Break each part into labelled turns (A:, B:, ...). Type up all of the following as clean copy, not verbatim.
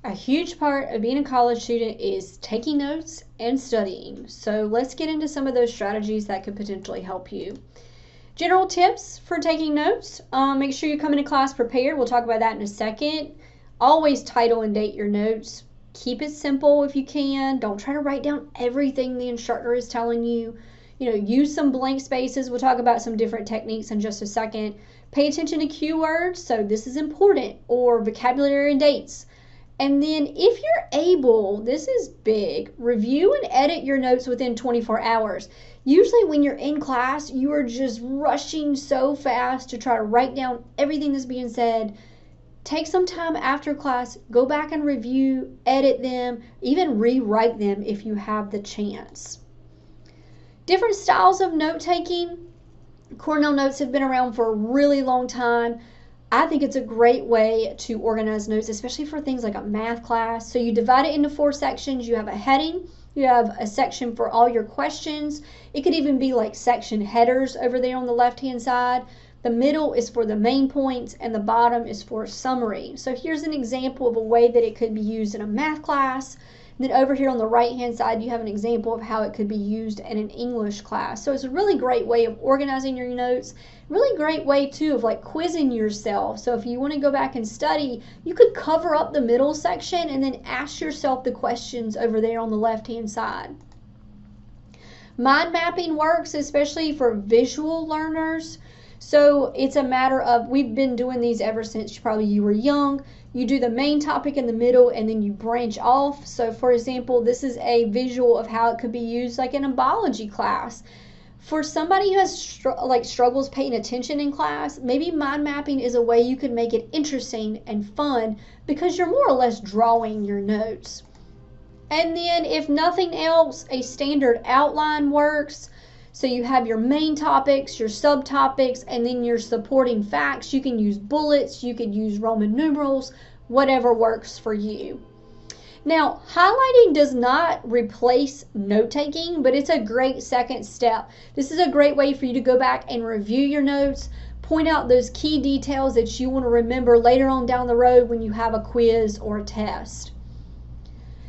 A: A huge part of being a college student is taking notes and studying. So let's get into some of those strategies that could potentially help you. General tips for taking notes. Make sure you come into class prepared. We'll talk about that in a second. Always title and date your notes. Keep it simple if you can. Don't try to write down everything the instructor is telling you. Use some blank spaces. We'll talk about some different techniques in just a second. Pay attention to keywords. So this is important, or vocabulary and dates. And then if you're able, this is big, review and edit your notes within 24 hours. Usually when you're in class, you are just rushing so fast to try to write down everything that's being said. Take some time after class, go back and review, edit them, even rewrite them if you have the chance. Different styles of note-taking. Cornell Notes have been around for a really long time. I think it's a great way to organize notes, especially for things like a math class. So you divide it into 4 sections. You have a heading. You have a section for all your questions. It could even be like section headers over there on the left-hand side. The middle is for the main points, and the bottom is for summary. So here's an example of a way that it could be used in a math class. And then over here on the right-hand side, you have an example of how it could be used in an English class. So it's a really great way of organizing your notes. Really great way, too, of like quizzing yourself. So if you want to go back and study, you could cover up the middle section and then ask yourself the questions over there on the left-hand side. Mind mapping works, especially for visual learners. So it's a matter of, we've been doing these ever since probably you were young. You do the main topic in the middle and then you branch off. So for example, this is a visual of how it could be used like in a biology class. For somebody who has struggles paying attention in class, maybe mind mapping is a way you could make it interesting and fun because you're more or less drawing your notes. And then if nothing else, a standard outline works. So you have your main topics, your subtopics, and then your supporting facts. You can use bullets, you could use Roman numerals, whatever works for you. Now, highlighting does not replace note-taking, but it's a great second step. This is a great way for you to go back and review your notes, point out those key details that you want to remember later on down the road when you have a quiz or a test.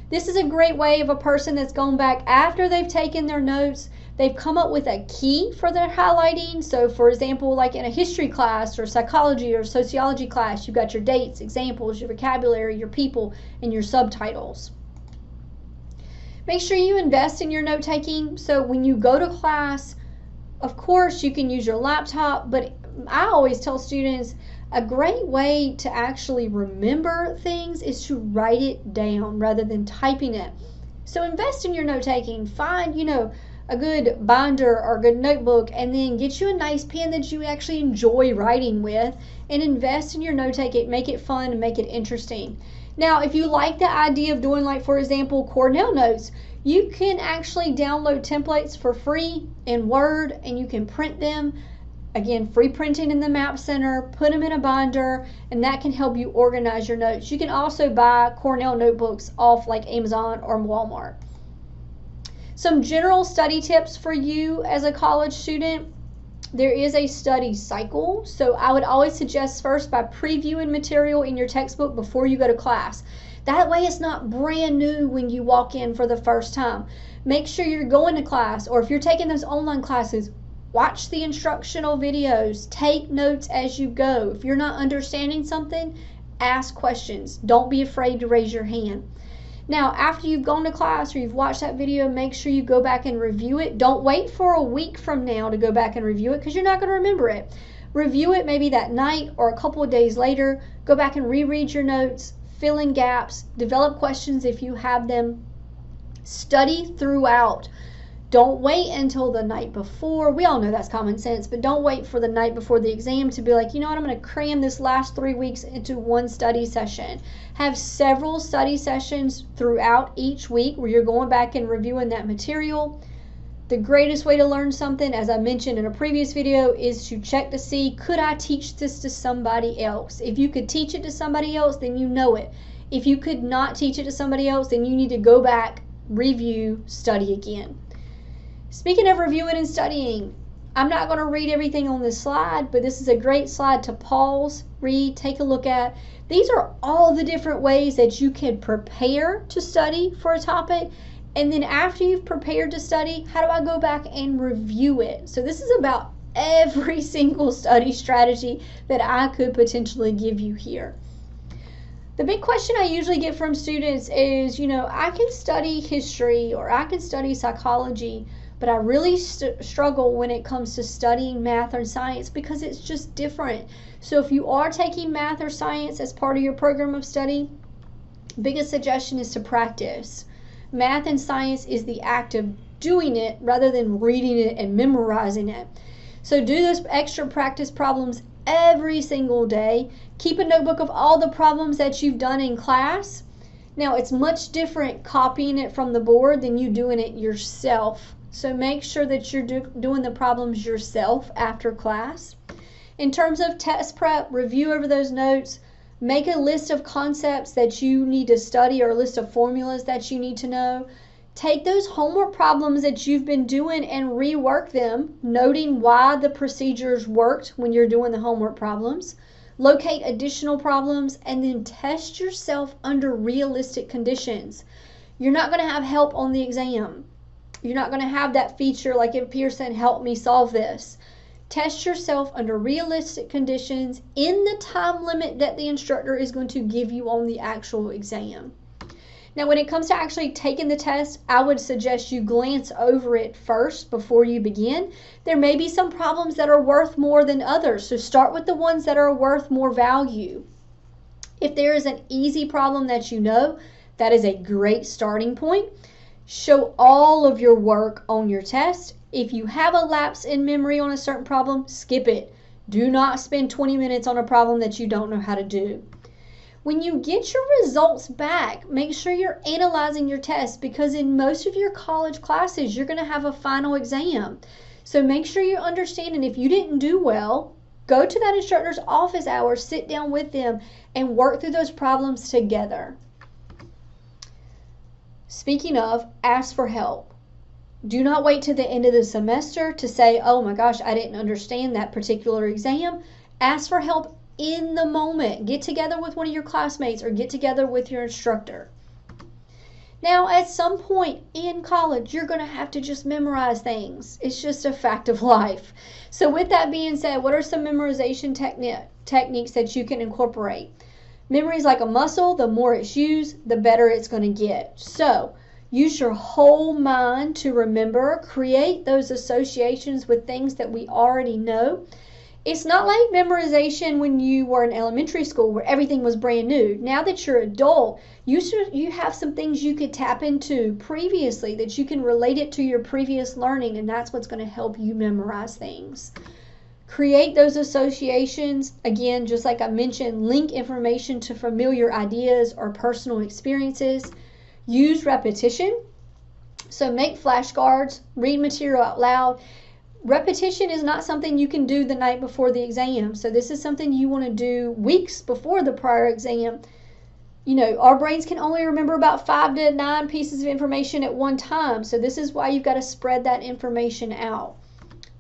A: This is a great way of a person that's gone back after they've taken their notes. They've come up with a key for their highlighting. So for example, like in a history class or psychology or sociology class, you've got your dates, examples, your vocabulary, your people, and your subtitles. Make sure you invest in your note-taking. So when you go to class, of course you can use your laptop, but I always tell students a great way to actually remember things is to write it down rather than typing it. So invest in your note-taking. Find, a good binder or a good notebook, and then get you a nice pen that you actually enjoy writing with, and invest in your note-taking. Make it fun and make it interesting. Now, if you like the idea of doing, like, for example, Cornell Notes, you can actually download templates for free in Word, and you can print them. Again, free printing in the Map Center, put them in a binder, and that can help you organize your notes. You can also buy Cornell notebooks off like Amazon or Walmart. Some general study tips for you as a college student. There is a study cycle, so I would always suggest first by previewing material in your textbook before you go to class. That way it's not brand new when you walk in for the first time. Make sure you're going to class, or if you're taking those online classes, watch the instructional videos. Take notes as you go. If you're not understanding something, ask questions. Don't be afraid to raise your hand. Now, after you've gone to class or you've watched that video, make sure you go back and review it. Don't wait for a week from now to go back and review it because you're not going to remember it. Review it maybe that night or a couple of days later. Go back and reread your notes, fill in gaps, develop questions if you have them. Study throughout. Don't wait until the night before. We all know that's common sense, but don't wait for the night before the exam to be like, you know what, I'm going to cram this last 3 weeks into one study session. Have several study sessions throughout each week where you're going back and reviewing that material. The greatest way to learn something, as I mentioned in a previous video, is to check to see, could I teach this to somebody else? If you could teach it to somebody else, then you know it. If you could not teach it to somebody else, then you need to go back, review, study again. Speaking of reviewing and studying, I'm not going to read everything on this slide, but this is a great slide to pause, read, take a look at. These are all the different ways that you can prepare to study for a topic. And then after you've prepared to study, how do I go back and review it? So this is about every single study strategy that I could potentially give you here. The big question I usually get from students is, I can study history or I can study psychology, but I really struggle when it comes to studying math or science because it's just different. So if you are taking math or science as part of your program of study, biggest suggestion is to practice. Math and science is the act of doing it rather than reading it and memorizing it. So do those extra practice problems every single day. Keep a notebook of all the problems that you've done in class. Now, it's much different copying it from the board than you doing it yourself. So make sure that you're doing the problems yourself after class. In terms of test prep, review over those notes. Make a list of concepts that you need to study or a list of formulas that you need to know. Take those homework problems that you've been doing and rework them, noting why the procedures worked when you're doing the homework problems. Locate additional problems and then test yourself under realistic conditions. You're not going to have help on the exam. You're not going to have that feature like in Pearson, help me solve this. Test yourself under realistic conditions in the time limit that the instructor is going to give you on the actual exam. Now, when it comes to actually taking the test, I would suggest you glance over it first before you begin. There may be some problems that are worth more than others, so start with the ones that are worth more value. If there is an easy problem that you know, that is a great starting point. Show all of your work on your test. If you have a lapse in memory on a certain problem, skip it. Do not spend 20 minutes on a problem that you don't know how to do. When you get your results back, make sure you're analyzing your test because in most of your college classes, you're going to have a final exam. So make sure you understand, and if you didn't do well, go to that instructor's office hours, sit down with them, and work through those problems together. Speaking of, ask for help. Do not wait to the end of the semester to say, oh my gosh, I didn't understand that particular exam. Ask for help in the moment. Get together with one of your classmates or get together with your instructor. Now, at some point in college, you're going to have to just memorize things. It's just a fact of life. So with that being said, what are some memorization techniques that you can incorporate? Memory is like a muscle. The more it's used, the better it's going to get. So use your whole mind to remember. Create those associations with things that we already know. It's not like memorization when you were in elementary school where everything was brand new. Now that you're adult, you have some things you could tap into previously that you can relate it to your previous learning, and that's what's going to help you memorize things. Create those associations. Again, just like I mentioned, link information to familiar ideas or personal experiences. Use repetition. So make flashcards, read material out loud. Repetition is not something you can do the night before the exam. So this is something you want to do weeks before the prior exam. Our brains can only remember about 5 to 9 pieces of information at one time. So this is why you've got to spread that information out.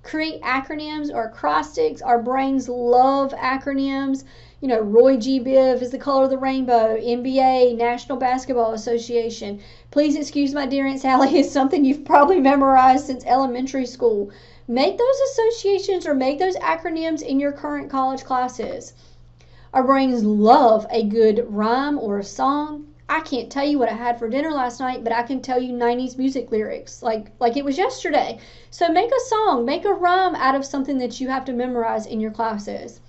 A: Create acronyms or acrostics. Our brains love acronyms. Roy G. Biv is the color of the rainbow. NBA, National Basketball Association. Please excuse my dear Aunt Sally is something you've probably memorized since elementary school. Make those associations or make those acronyms in your current college classes. Our brains love a good rhyme or a song. I can't tell you what I had for dinner last night, but I can tell you 90s music lyrics like it was yesterday. So make a song, make a rhyme out of something that you have to memorize in your classes.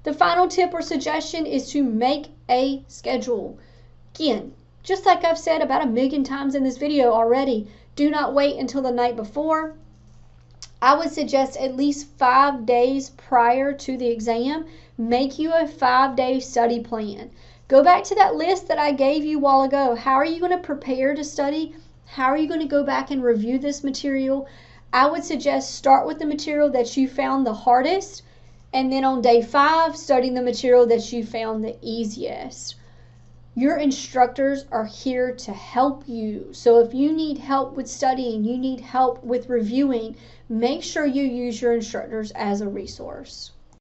A: The final tip or suggestion is to make a schedule. Again, just like I've said about 1,000,000 times in this video already, do not wait until the night before. I would suggest at least 5 days prior to the exam, make you a 5-day study plan. Go back to that list that I gave you a while ago. How are you going to prepare to study? How are you going to go back and review this material? I would suggest start with the material that you found the hardest, and then on day 5, studying the material that you found the easiest. Your instructors are here to help you. So if you need help with studying, you need help with reviewing, make sure you use your instructors as a resource.